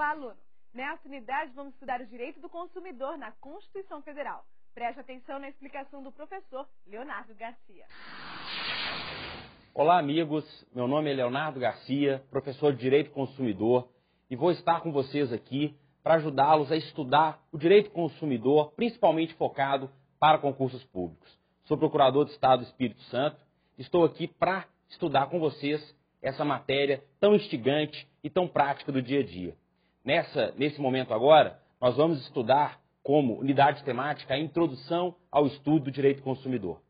Olá, aluno! Nesta unidade vamos estudar o direito do consumidor na Constituição Federal. Preste atenção na explicação do professor Leonardo Garcia. Olá, amigos. Meu nome é Leonardo Garcia, professor de Direito do Consumidor, e vou estar com vocês aqui para ajudá-los a estudar o direito do consumidor, principalmente focado para concursos públicos. Sou procurador do Estado do Espírito Santo, estou aqui para estudar com vocês essa matéria tão instigante e tão prática do dia a dia. Nesse momento agora, nós vamos estudar como unidade temática a introdução ao estudo do direito do consumidor.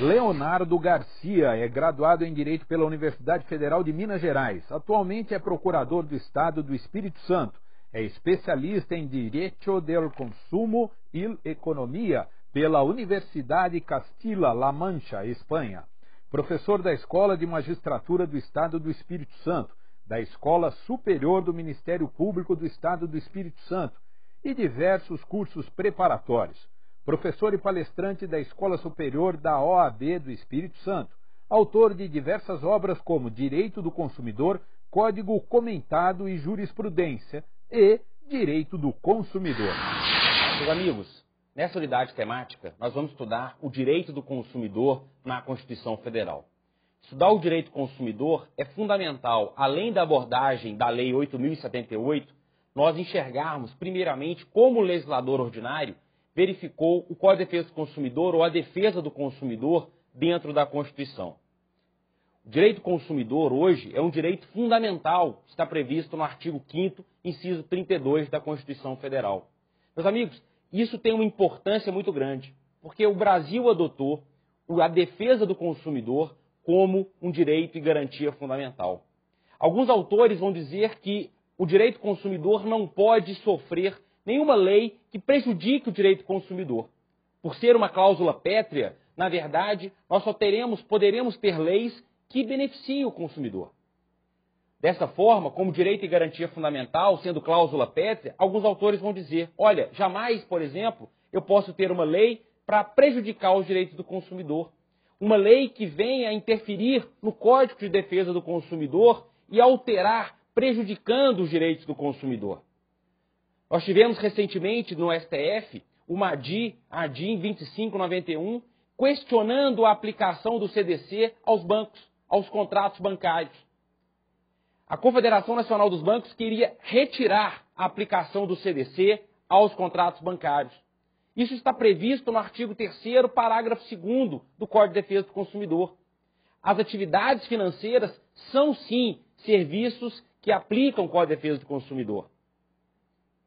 Leonardo Garcia é graduado em Direito pela Universidade Federal de Minas Gerais. Atualmente é procurador do Estado do Espírito Santo. É especialista em Direito del Consumo e Economia pela Universidade Castilla-La Mancha, Espanha. Professor da Escola de Magistratura do Estado do Espírito Santo, da Escola Superior do Ministério Público do Estado do Espírito Santo e diversos cursos preparatórios. Professor e palestrante da Escola Superior da OAB do Espírito Santo. Autor de diversas obras como Direito do Consumidor, Código Comentado e Jurisprudência e Direito do Consumidor. Meus amigos, nessa unidade temática, nós vamos estudar o direito do consumidor na Constituição Federal. Estudar o direito do consumidor é fundamental, além da abordagem da Lei 8.078, nós enxergarmos, primeiramente, como o legislador ordinário verificou o Código de Defesa do Consumidor ou a defesa do consumidor dentro da Constituição. O direito do consumidor hoje é um direito fundamental, está previsto no artigo 5º, inciso 32 da Constituição Federal. Meus amigos, isso tem uma importância muito grande, porque o Brasil adotou a defesa do consumidor como um direito e garantia fundamental. Alguns autores vão dizer que o direito do consumidor não pode sofrer nenhuma lei que prejudique o direito do consumidor. Por ser uma cláusula pétrea, na verdade, nós só poderemos ter leis que beneficiem o consumidor. Dessa forma, como direito e garantia fundamental, sendo cláusula pétrea, alguns autores vão dizer, olha, jamais, por exemplo, eu posso ter uma lei para prejudicar os direitos do consumidor. Uma lei que venha a interferir no Código de Defesa do Consumidor e alterar, prejudicando os direitos do consumidor. Nós tivemos recentemente no STF uma ADI 2591, questionando a aplicação do CDC aos bancos, aos contratos bancários. A Confederação Nacional dos Bancos queria retirar a aplicação do CDC aos contratos bancários. Isso está previsto no artigo 3º, parágrafo 2º do Código de Defesa do Consumidor. As atividades financeiras são, sim, serviços que aplicam o Código de Defesa do Consumidor.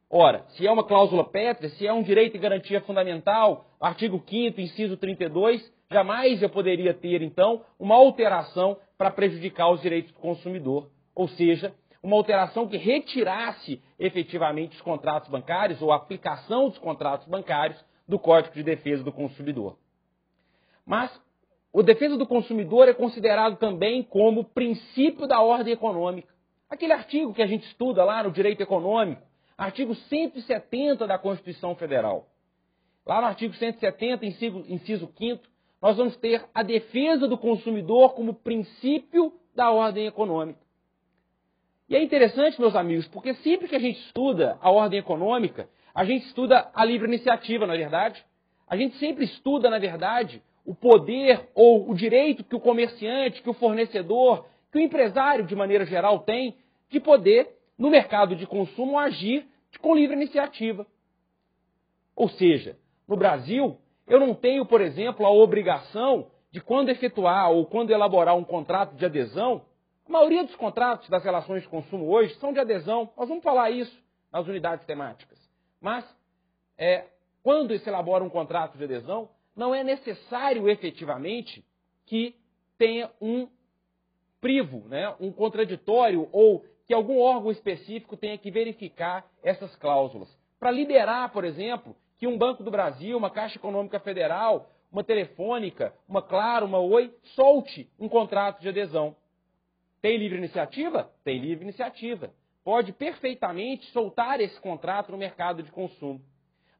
Ora, se é uma cláusula pétrea, se é um direito e garantia fundamental, artigo 5º, inciso 32, jamais eu poderia ter, então, uma alteração para prejudicar os direitos do consumidor. Ou seja, uma alteração que retirasse efetivamente os contratos bancários ou a aplicação dos contratos bancários do Código de Defesa do Consumidor. Mas o defesa do consumidor é considerado também como princípio da ordem econômica. Aquele artigo que a gente estuda lá no direito econômico, artigo 170 da Constituição Federal. Lá no artigo 170, inciso 5º, nós vamos ter a defesa do consumidor como princípio da ordem econômica. E é interessante, meus amigos, porque sempre que a gente estuda a ordem econômica, a gente estuda a livre iniciativa, não é verdade? A gente sempre estuda, na verdade, o poder ou o direito que o comerciante, que o fornecedor, que o empresário, de maneira geral, tem de poder, no mercado de consumo, agir com livre iniciativa. Ou seja, no Brasil, eu não tenho, por exemplo, a obrigação de, quando efetuar ou quando elaborar um contrato de adesão. A maioria dos contratos das relações de consumo hoje são de adesão. Nós vamos falar isso nas unidades temáticas. Mas, quando se elabora um contrato de adesão, não é necessário efetivamente que tenha um privo, né, um contraditório ou que algum órgão específico tenha que verificar essas cláusulas. Para liberar, por exemplo, que um Banco do Brasil, uma Caixa Econômica Federal, uma Telefônica, uma Claro, uma Oi, solte um contrato de adesão. Tem livre iniciativa? Tem livre iniciativa. Pode perfeitamente soltar esse contrato no mercado de consumo.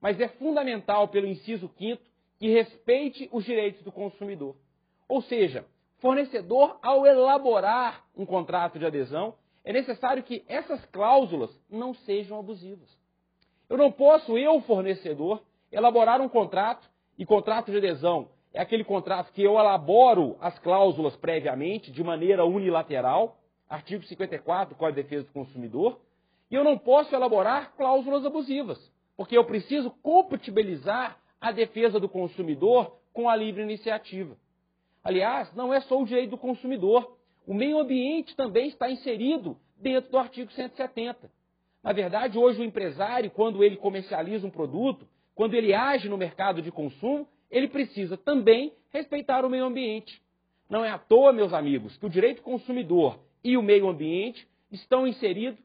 Mas é fundamental, pelo inciso 5º, que respeite os direitos do consumidor. Ou seja, fornecedor, ao elaborar um contrato de adesão, é necessário que essas cláusulas não sejam abusivas. Eu não posso, fornecedor, elaborar um contrato, e contrato de adesão é aquele contrato que eu elaboro as cláusulas previamente, de maneira unilateral, artigo 54 do Código de Defesa do Consumidor, e eu não posso elaborar cláusulas abusivas, porque eu preciso compatibilizar a defesa do consumidor com a livre iniciativa. Aliás, não é só o direito do consumidor, o meio ambiente também está inserido dentro do artigo 170. Na verdade, hoje o empresário, quando ele comercializa um produto, quando ele age no mercado de consumo, ele precisa também respeitar o meio ambiente. Não é à toa, meus amigos, que o direito do consumidor e o meio ambiente estão inseridos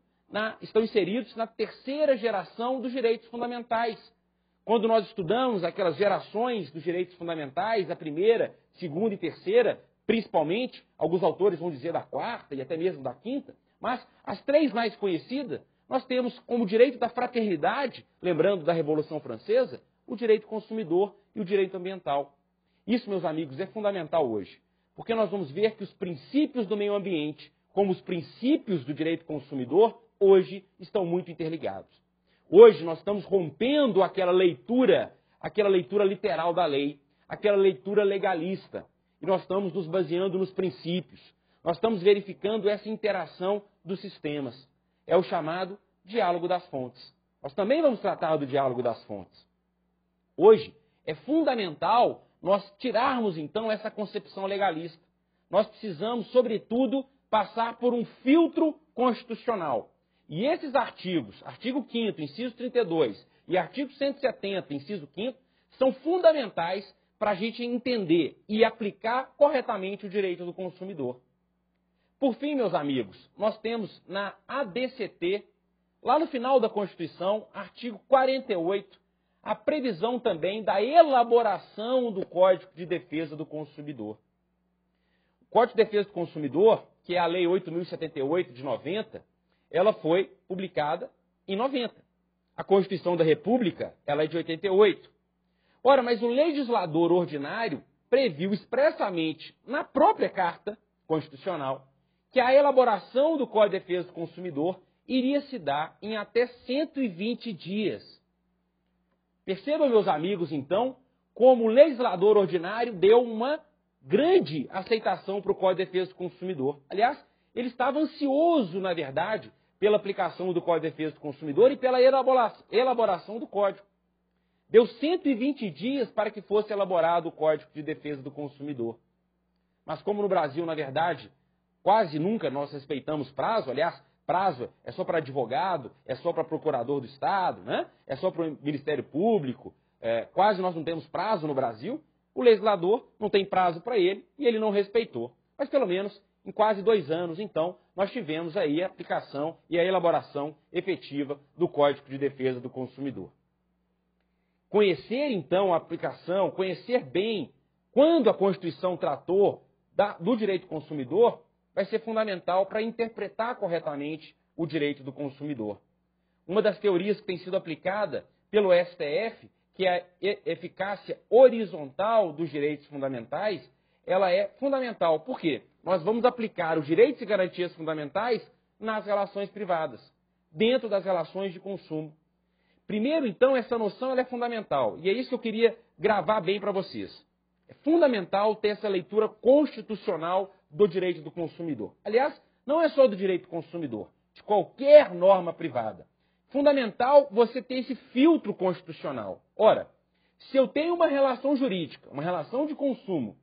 na terceira geração dos direitos fundamentais. Quando nós estudamos aquelas gerações dos direitos fundamentais, a primeira, segunda e terceira, principalmente, alguns autores vão dizer da quarta e até mesmo da quinta, mas as três mais conhecidas, nós temos como direito da fraternidade, lembrando da Revolução Francesa, o direito consumidor e o direito ambiental. Isso, meus amigos, é fundamental hoje, porque nós vamos ver que os princípios do meio ambiente, como os princípios do direito consumidor, hoje estão muito interligados. Hoje nós estamos rompendo aquela leitura literal da lei, aquela leitura legalista, e nós estamos nos baseando nos princípios. Nós estamos verificando essa interação dos sistemas. É o chamado diálogo das fontes. Nós também vamos tratar do diálogo das fontes. Hoje é fundamental nós tirarmos então essa concepção legalista. Nós precisamos, sobretudo, passar por um filtro constitucional. E esses artigos, artigo 5º, inciso 32 e artigo 170, inciso 5º, são fundamentais para a gente entender e aplicar corretamente o direito do consumidor. Por fim, meus amigos, nós temos na ADCT, lá no final da Constituição, artigo 48, a previsão também da elaboração do Código de Defesa do Consumidor. O Código de Defesa do Consumidor, que é a Lei 8.078 de 90, ela foi publicada em 90. A Constituição da República, ela é de 88. Ora, mas o legislador ordinário previu expressamente na própria Carta Constitucional que a elaboração do Código de Defesa do Consumidor iria se dar em até 120 dias. Percebam, meus amigos, então, como o legislador ordinário deu uma grande aceitação para o Código de Defesa do Consumidor. Aliás, ele estava ansioso, na verdade, pela aplicação do Código de Defesa do Consumidor e pela elaboração do Código. Deu 120 dias para que fosse elaborado o Código de Defesa do Consumidor. Mas como no Brasil, na verdade, quase nunca nós respeitamos prazo, aliás, prazo é só para advogado, é só para procurador do Estado, né? É só para o Ministério Público, quase nós não temos prazo no Brasil, o legislador não tem prazo para ele e ele não respeitou. Mas pelo menos em quase 2 anos, então, nós tivemos aí a aplicação e a elaboração efetiva do Código de Defesa do Consumidor. Conhecer, então, a aplicação, conhecer bem quando a Constituição tratou do direito do consumidor, vai ser fundamental para interpretar corretamente o direito do consumidor. Uma das teorias que tem sido aplicada pelo STF, que é a eficácia horizontal dos direitos fundamentais, ela é fundamental. Por quê? Nós vamos aplicar os direitos e garantias fundamentais nas relações privadas, dentro das relações de consumo. Primeiro, então, essa noção ela é fundamental, e é isso que eu queria gravar bem para vocês. É fundamental ter essa leitura constitucional do direito do consumidor. Aliás, não é só do direito do consumidor, de qualquer norma privada. Fundamental você ter esse filtro constitucional. Ora, se eu tenho uma relação jurídica, uma relação de consumo,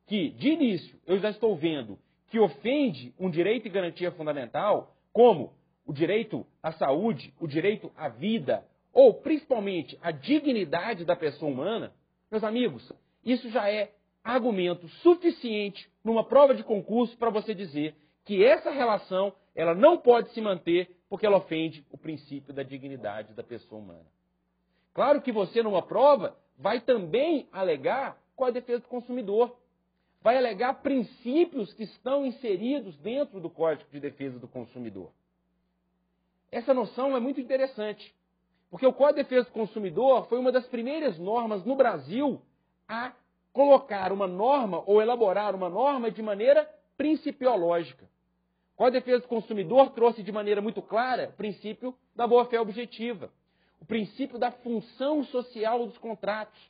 que, de início, eu já estou vendo que ofende um direito e garantia fundamental, como o direito à saúde, o direito à vida, ou principalmente a dignidade da pessoa humana, meus amigos, isso já é argumento suficiente numa prova de concurso para você dizer que essa relação ela não pode se manter porque ela ofende o princípio da dignidade da pessoa humana. Claro que você, numa prova, vai também alegar com a defesa do consumidor. Vai alegar princípios que estão inseridos dentro do Código de Defesa do Consumidor. Essa noção é muito interessante, porque o Código de Defesa do Consumidor foi uma das primeiras normas no Brasil a colocar uma norma ou elaborar uma norma de maneira principiológica. O Código de Defesa do Consumidor trouxe de maneira muito clara o princípio da boa-fé objetiva, o princípio da função social dos contratos.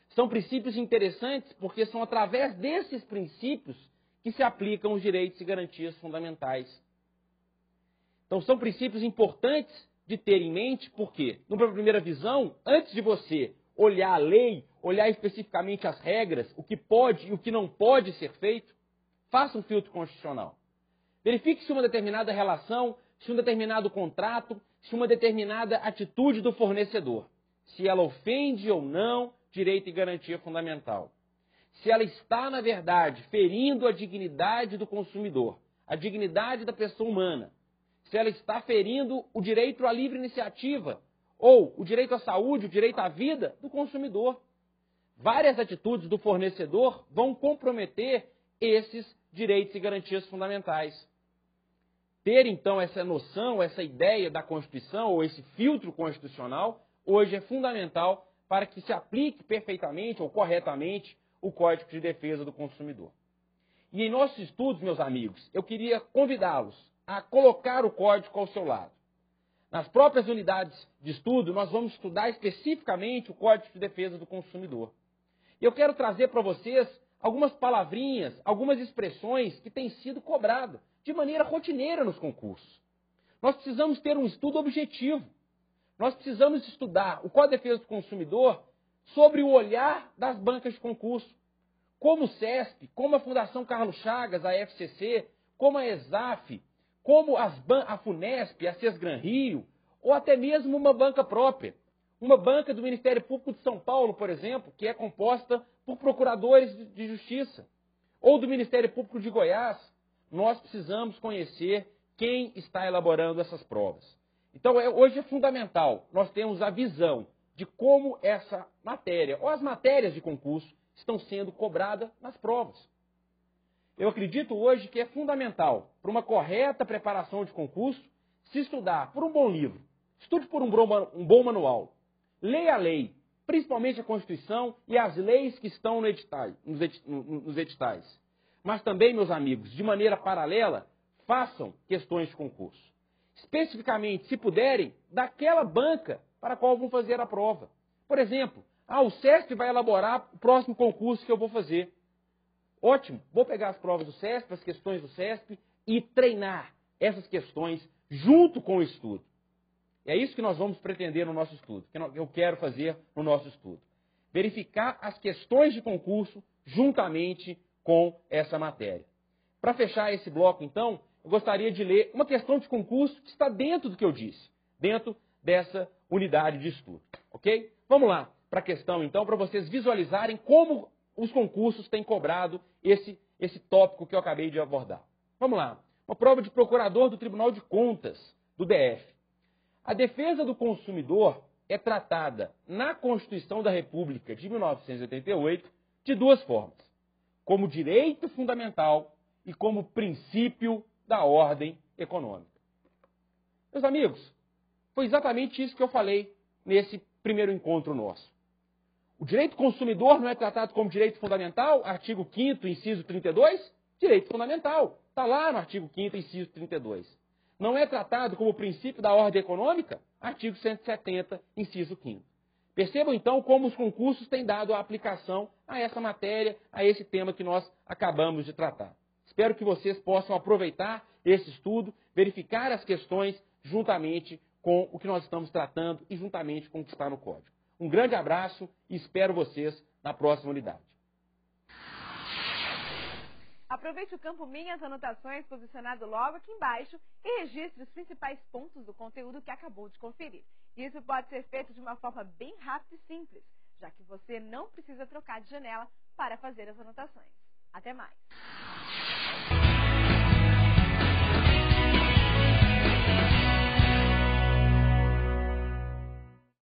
São princípios interessantes porque são através desses princípios que se aplicam os direitos e garantias fundamentais. Então são princípios importantes de ter em mente porque, numa primeira visão, antes de você olhar a lei, olhar especificamente as regras, o que pode e o que não pode ser feito, faça um filtro constitucional. Verifique se uma determinada relação, se um determinado contrato, se uma determinada atitude do fornecedor, se ela ofende ou não direito e garantia fundamental. Se ela está, na verdade, ferindo a dignidade do consumidor, a dignidade da pessoa humana, se ela está ferindo o direito à livre iniciativa, ou o direito à saúde, o direito à vida do consumidor. Várias atitudes do fornecedor vão comprometer esses direitos e garantias fundamentais. Ter, então, essa noção, essa ideia da Constituição, ou esse filtro constitucional, hoje é fundamental para que se aplique perfeitamente ou corretamente o Código de Defesa do Consumidor. E em nossos estudos, meus amigos, eu queria convidá-los a colocar o código ao seu lado. Nas próprias unidades de estudo, nós vamos estudar especificamente o Código de Defesa do Consumidor. E eu quero trazer para vocês algumas palavrinhas, algumas expressões que têm sido cobradas de maneira rotineira nos concursos. Nós precisamos ter um estudo objetivo. Nós precisamos estudar o Código de Defesa do Consumidor sobre o olhar das bancas de concurso. Como o CESP, como a Fundação Carlos Chagas, a FCC, como a ESAF, como a FUNESP, a Sesgran Rio, ou até mesmo uma banca própria. Uma banca do Ministério Público de São Paulo, por exemplo, que é composta por procuradores de justiça, ou do Ministério Público de Goiás. Nós precisamos conhecer quem está elaborando essas provas. Então, hoje é fundamental nós termos a visão de como essa matéria, ou as matérias de concurso, estão sendo cobradas nas provas. Eu acredito hoje que é fundamental, para uma correta preparação de concurso, se estudar por um bom livro, estude por um bom manual, leia a lei, principalmente a Constituição e as leis que estão nos editais. Mas também, meus amigos, de maneira paralela, façam questões de concurso. Especificamente, se puderem, daquela banca para a qual vão fazer a prova. Por exemplo, o CESP vai elaborar o próximo concurso que eu vou fazer. Ótimo, vou pegar as provas do CESP, as questões do CESP e treinar essas questões junto com o estudo. É isso que nós vamos pretender no nosso estudo, que eu quero fazer no nosso estudo. Verificar as questões de concurso juntamente com essa matéria. Para fechar esse bloco, então, eu gostaria de ler uma questão de concurso que está dentro do que eu disse, dentro dessa unidade de estudo, ok? Vamos lá para a questão, então, para vocês visualizarem como os concursos têm cobrado esse tópico que eu acabei de abordar. Vamos lá. Uma prova de procurador do Tribunal de Contas, do DF. A defesa do consumidor é tratada na Constituição da República de 1988 de duas formas: como direito fundamental e como princípio da ordem econômica. Meus amigos, foi exatamente isso que eu falei nesse primeiro encontro nosso. O direito consumidor não é tratado como direito fundamental? Artigo 5º, inciso 32? Direito fundamental. Está lá no artigo 5º, inciso 32. Não é tratado como princípio da ordem econômica? Artigo 170, inciso 5º. Percebam, então, como os concursos têm dado a aplicação a essa matéria, a esse tema que nós acabamos de tratar. Espero que vocês possam aproveitar esse estudo, verificar as questões juntamente com o que nós estamos tratando e juntamente com o que está no código. Um grande abraço e espero vocês na próxima unidade. Aproveite o campo Minhas Anotações posicionado logo aqui embaixo e registre os principais pontos do conteúdo que acabou de conferir. Isso pode ser feito de uma forma bem rápida e simples, já que você não precisa trocar de janela para fazer as anotações. Até mais!